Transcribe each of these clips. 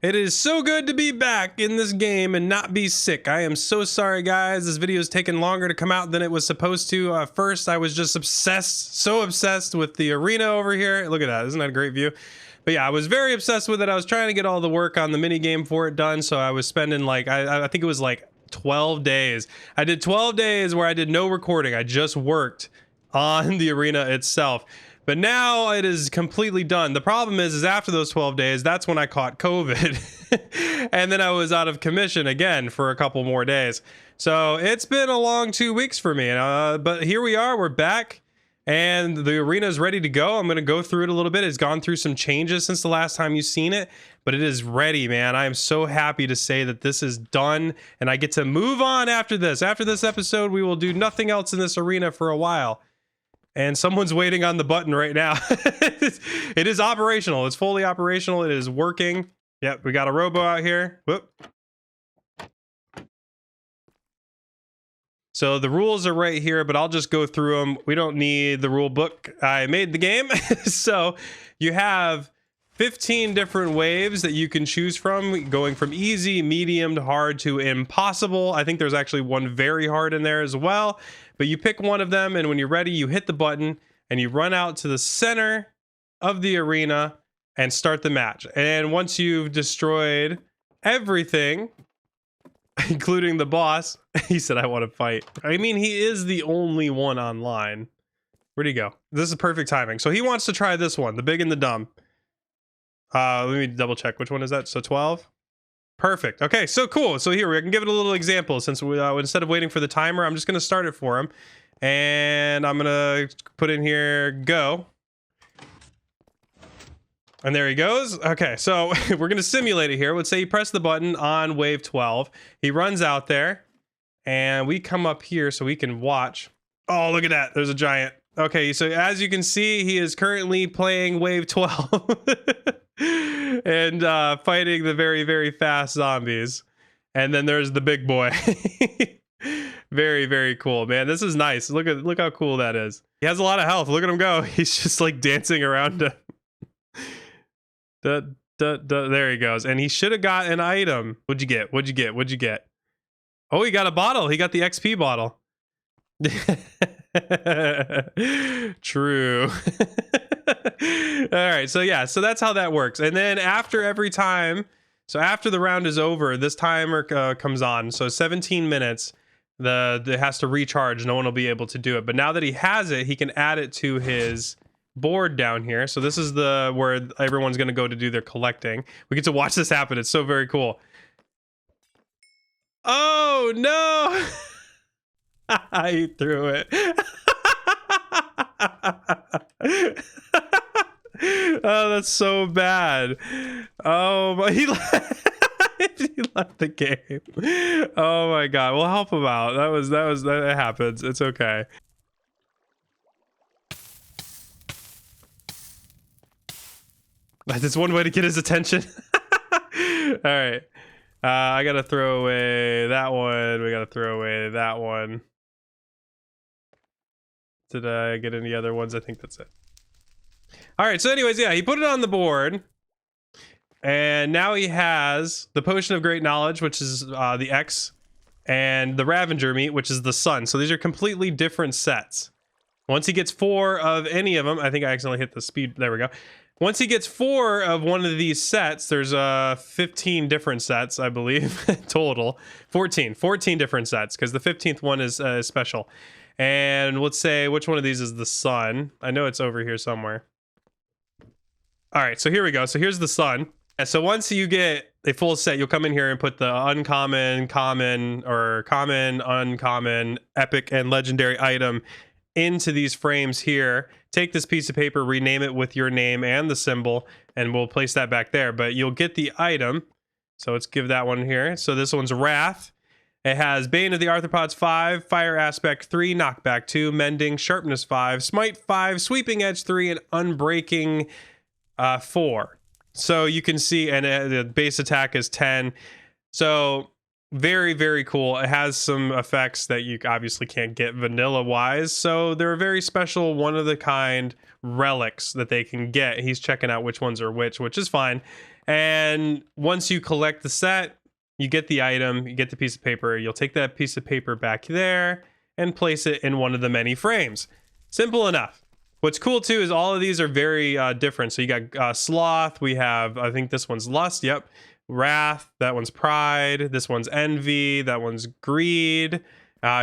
It is so good to be back in this game and not be sick. I am so sorry, guys. This video is taking longer to come out than it was supposed to. First, I was just obsessed, so obsessed with the arena over here. Look at that. Isn't that a great view? But yeah, I was very obsessed with it. I was trying to get all the work on the mini game for it done. So I was spending like, I think it was like 12 days. I did 12 days where I did no recording. I just worked on the arena itself. But now it is completely done. The problem is after those 12 days, that's when I caught COVID. And then I was out of commission again for a couple more days. So it's been a long 2 weeks for me. But here we are, we're back. And the arena is ready to go. I'm going to go through it a little bit. It's gone through some changes since the last time you've seen it. But it is ready, man. I am so happy to say that this is done. And I get to move on after this. After this episode, we will do nothing else in this arena for a while. And someone's waiting on the button right now. It is operational. It's fully operational. It is working. Yep, we got a robo out here. Whoop. So the rules are right here, but I'll just go through them. We don't need the rule book. I made the game. So you have 15 different waves that you can choose from, going from easy, medium to hard to impossible. I think there's actually one very hard in there as well. But you pick one of them, and when you're ready, you hit the button, and you run out to the center of the arena and start the match. And once you've destroyed everything, including the boss, he said, I want to fight. I mean, he is the only one online. Where'd he go? This is perfect timing. So he wants to try this one, the big and the dumb. Let me double check. Which one is that? So 12? Perfect. Okay, so cool. So here, we can give it a little example. Since we, instead of waiting for the timer, I'm just going to start it for him. And I'm going to put in here, go. And there he goes. Okay, so we're going to simulate it here. Let's say you press the button on wave 12. He runs out there. And we come up here so we can watch. Oh, look at that. There's a giant. Okay, so as you can see, he is currently playing wave 12. And fighting the very, very fast zombies. And then there's the big boy. Very, very cool, man. This is nice. Look how cool that is. He has a lot of health. Look at him go. He's just like dancing around him. There he goes. And he should have got an item. What'd you get? What'd you get? What'd you get? Oh, he got a bottle. He got the XP bottle. True. All right, so yeah, so that's how that works. And then after every time, so after the round is over, this timer comes on. So 17 minutes, it has to recharge. No one will be able to do it. But now that he has it, he can add it to his board down here. So this is where everyone's going to go to do their collecting. We get to watch this happen. It's so very cool. Oh no! He threw it. Oh, that's so bad. Oh, but he left the game. Oh my god, we'll help him out. That happens. It's okay. That's one way to get his attention. All right. I gotta throw away that one. We gotta throw away that one. Did I get any other ones? I think that's it. All right, so anyways, yeah, he put it on the board. And now he has the Potion of Great Knowledge, which is the X, and the Ravager Meat, which is the Sun. So these are completely different sets. Once he gets 4 of any of them, I think I accidentally hit the speed. There we go. Once he gets 4 of one of these sets, there's 15 different sets, I believe, total. 14 different sets, because the 15th one is special. And let's say, which one of these is the Sun? I know it's over here somewhere. All right, so here we go. So here's the Sun. And so once you get a full set, you'll come in here and put the uncommon, common, or common, uncommon, epic, and legendary item into these frames here. Take this piece of paper, rename it with your name and the symbol, and we'll place that back there. But you'll get the item. So let's give that one here. So this one's Wrath. It has Bane of the Arthropods 5, Fire Aspect 3, Knockback 2, Mending, Sharpness 5, Smite 5, Sweeping Edge 3, and Unbreaking 4. So you can see, and the base attack is 10. So very, very cool. It has some effects that you obviously can't get vanilla-wise. So they're a very special, one-of-the-kind relics that they can get. He's checking out which ones are which is fine. And once you collect the set, you get the item, you get the piece of paper. You'll take that piece of paper back there and place it in one of the many frames. Simple enough. What's cool too is all of these are very different. So you got sloth. We have, I think this one's lust. Yep. Wrath. That one's pride. This one's envy. That one's greed.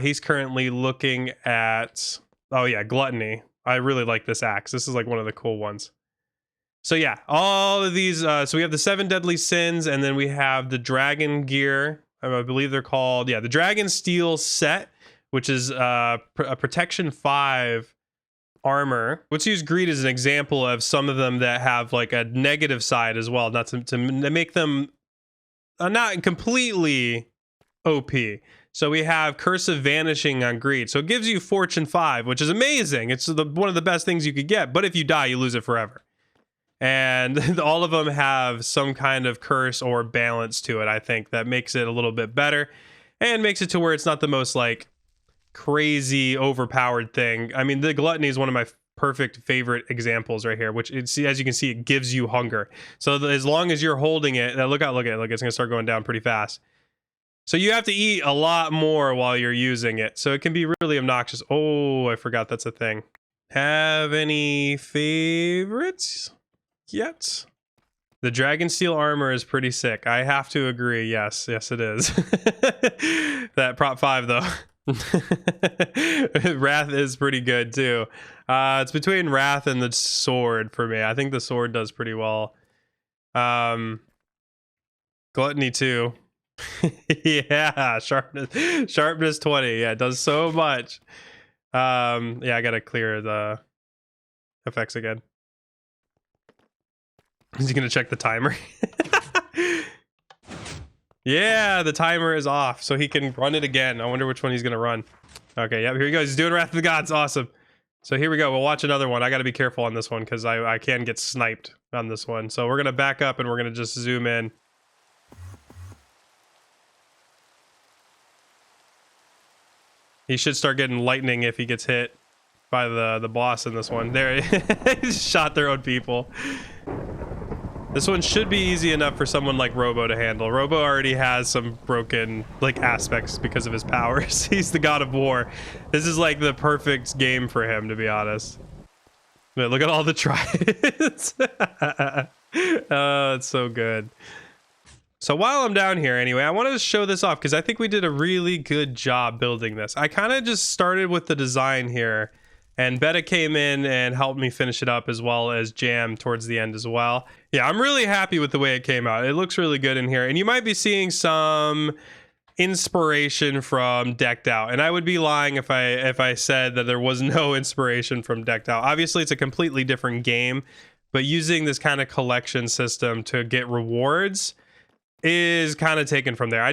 He's currently looking at, oh yeah, gluttony. I really like this axe. This is like one of the cool ones. So yeah, all of these, so we have the 7 deadly sins, and then we have the dragon gear. I believe they're called, yeah, the dragon steel set, which is a protection 5 armor. Let's use greed as an example of some of them that have like a negative side as well, not to make them not completely OP. So we have Curse of Vanishing on greed. So it gives you Fortune 5, which is amazing. It's one of the best things you could get, but if you die, you lose it forever. And all of them have some kind of curse or balance to it, I think, that makes it a little bit better and makes it to where it's not the most like crazy overpowered thing. I mean, the gluttony is one of my perfect favorite examples right here, which it's, as you can see, it gives you hunger. So as long as you're holding it, look at it, it's gonna start going down pretty fast. So you have to eat a lot more while you're using it. So it can be really obnoxious. Oh, I forgot that's a thing. Have any favorites yet? The dragon steel armor is pretty sick. I have to agree. Yes, it is. That prop 5 though. Wrath is pretty good too. It's between Wrath and the sword for me. I think the sword does pretty well. Gluttony too. Yeah, sharpness 20. Yeah, it does so much. Yeah, I gotta clear the effects again. Is he gonna check the timer? Yeah, the timer is off, so he can run it again. I wonder which one he's gonna run. Okay, yep, here he goes. He's doing Wrath of the Gods. Awesome. So here we go. We'll watch another one. I gotta be careful on this one because I can get sniped on this one. So we're gonna back up and we're gonna just zoom in. He should start getting lightning if he gets hit by the boss in this one. There, he shot their own people. This one should be easy enough for someone like Robo to handle. Robo already has some broken like aspects because of his powers. He's the god of war. This is like the perfect game for him, to be honest. But look at all the tridents. Oh, it's so good. So while I'm down here anyway, I wanted to show this off because I think we did a really good job building this. I kind of just started with the design here, and Betta came in and helped me finish it up, as well as Jam towards the end as well. Yeah, I'm really happy with the way it came out. It looks really good in here, and you might be seeing some inspiration from Decked Out, and I would be lying if I said that there was no inspiration from Decked Out. Obviously, it's a completely different game, but using this kind of collection system to get rewards is kind of taken from there.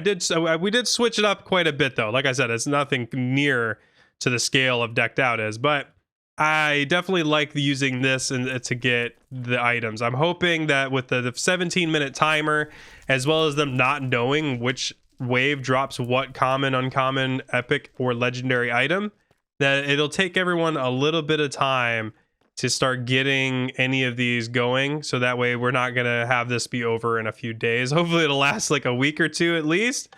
We did switch it up quite a bit though. Like I said, it's nothing near to the scale of Decked Out is, but I definitely like using this and to get the items. I'm hoping that with the 17-minute timer, as well as them not knowing which wave drops what common, uncommon, epic, or legendary item, that it'll take everyone a little bit of time to start getting any of these going, so that way we're not gonna have this be over in a few days. Hopefully it'll last like a week or two at least.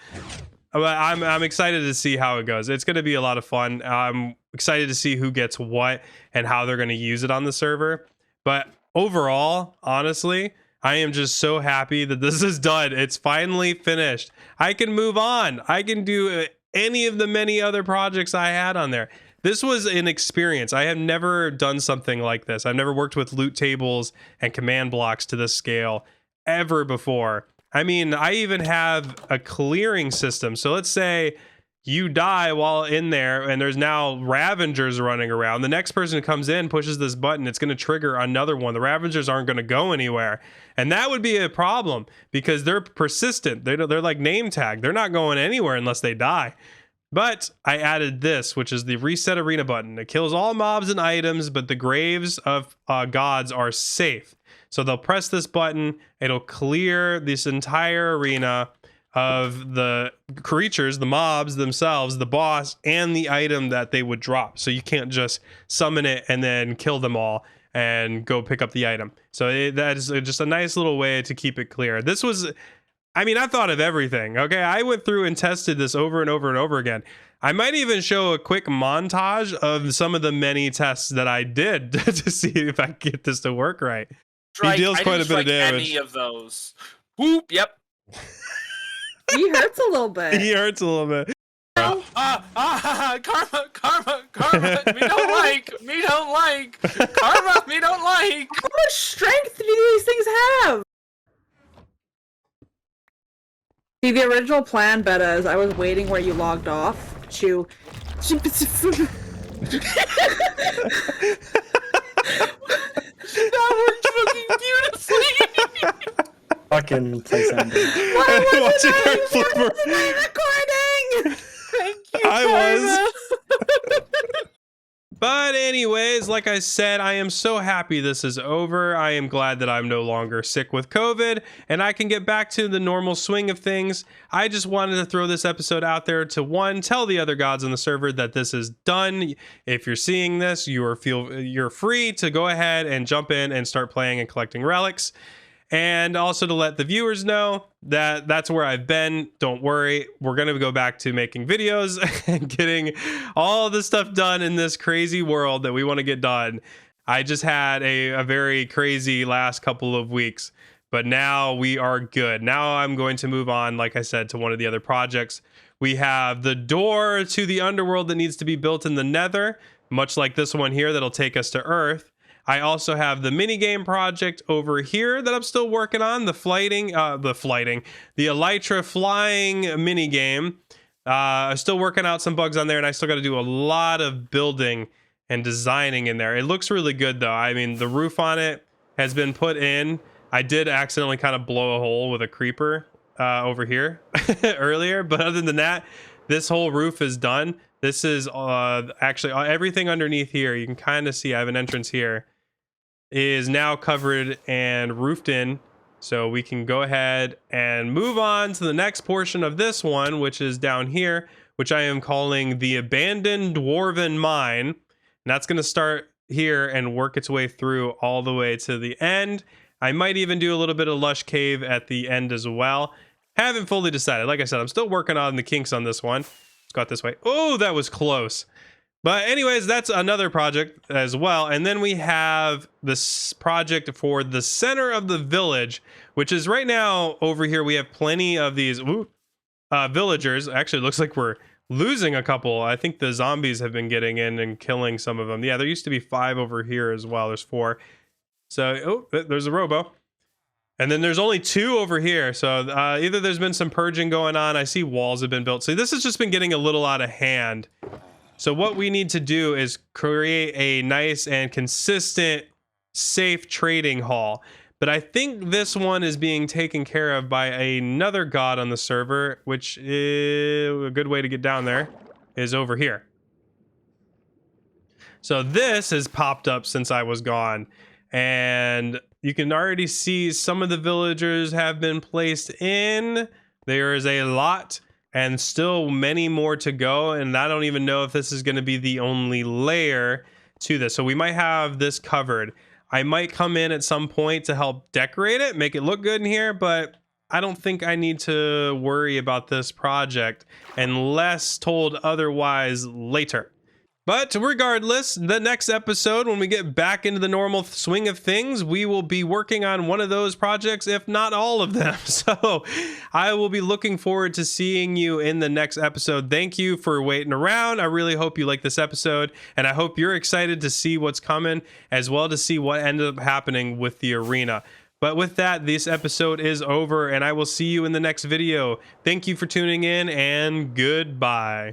But I'm excited to see how it goes. It's gonna be a lot of fun. I'm excited to see who gets what and how they're gonna use it on the server. But overall, honestly, I am just so happy that this is done. It's finally finished. I can move on. I can do any of the many other projects I had on there. This was an experience. I have never done something like this. I've never worked with loot tables and command blocks to this scale ever before. I mean, I even have a clearing system. So let's say you die while in there and there's now Ravengers running around. The next person who comes in pushes this button, it's going to trigger another one. The Ravengers aren't going to go anywhere. And that would be a problem because they're persistent. They're like name tag. They're not going anywhere unless they die. But I added this, which is the reset arena button. It kills all mobs and items, but the graves of gods are safe. So they'll press this button, it'll clear this entire arena of the creatures, the mobs themselves, the boss, and the item that they would drop. So you can't just summon it and then kill them all. and go pick up the item. So that is just a nice little way to keep it clear. This was, I mean, I thought of everything. Okay, I went through and tested this over and over and over again. I might even show a quick montage of some of the many tests that I did to see if I can get this to work right. He deals quite a bit of damage. Any of those. Whoop, yep. He hurts a little bit. He hurts a little bit. Karma, me don't like. Karma, me don't like. How much strength do these things have? See, the original plan, Beta, is I was waiting where you logged off to... That worked fucking beautifully. Fucking play something. Why wasn't I recording? Thank you, I was. But anyways, like I said, I am so happy this is over. I am glad that I'm no longer sick with COVID and I can get back to the normal swing of things. I just wanted to throw this episode out there to one, tell the other gods on the server that this is done. If you're seeing this, you're free to go ahead and jump in and start playing and collecting relics. And also to let the viewers know that that's where I've been. Don't worry, we're going to go back to making videos and getting all the stuff done in this crazy world that we want to get done. I just had a very crazy last couple of weeks, but now we are good. Now I'm going to move on, like I said, to one of the other projects. We have the door to the underworld that needs to be built in the Nether, much like this one here that'll take us to Earth. I also have the minigame project over here that I'm still working on, the Elytra flying minigame. I'm still working out some bugs on there, and I still got to do a lot of building and designing in there. It looks really good, though. I mean, the roof on it has been put in. I did accidentally kind of blow a hole with a creeper over here earlier, but other than that, this whole roof is done. This is actually everything underneath here. You can kind of see I have an entrance here. Is now covered and roofed in, so we can go ahead and move on to the next portion of this one, which is down here, which I am calling the abandoned dwarven mine. And that's going to start here and work its way through all the way to the end. I might even do a little bit of lush cave at the end as well. Haven't fully decided. Like I said, I'm still working on the kinks on this one. Let's go out this way. Oh, that was close. But anyways, that's another project as well. And then we have this project for the center of the village, which is right now over here. We have plenty of these villagers. Actually, it looks like we're losing a couple. I think the zombies have been getting in and killing some of them. Yeah, there used to be 5 over here as well. There's 4. So, oh, there's a robo. And then there's only 2 over here. So either there's been some purging going on. I see walls have been built. So this has just been getting a little out of hand. So what we need to do is create a nice and consistent, safe trading hall. But I think this one is being taken care of by another god on the server, which is a good way to get down there is over here. So this has popped up since I was gone. And you can already see some of the villagers have been placed in. There is a lot. And still many more to go. And I don't even know if this is going to be the only layer to this. So we might have this covered. I might come in at some point to help decorate it, make it look good in here. But I don't think I need to worry about this project unless told otherwise later. But regardless, the next episode, when we get back into the normal swing of things, we will be working on one of those projects, if not all of them. So I will be looking forward to seeing you in the next episode. Thank you for waiting around. I really hope you like this episode, and I hope you're excited to see what's coming, as well to see what ended up happening with the arena. But with that, this episode is over, and I will see you in the next video. Thank you for tuning in, and goodbye.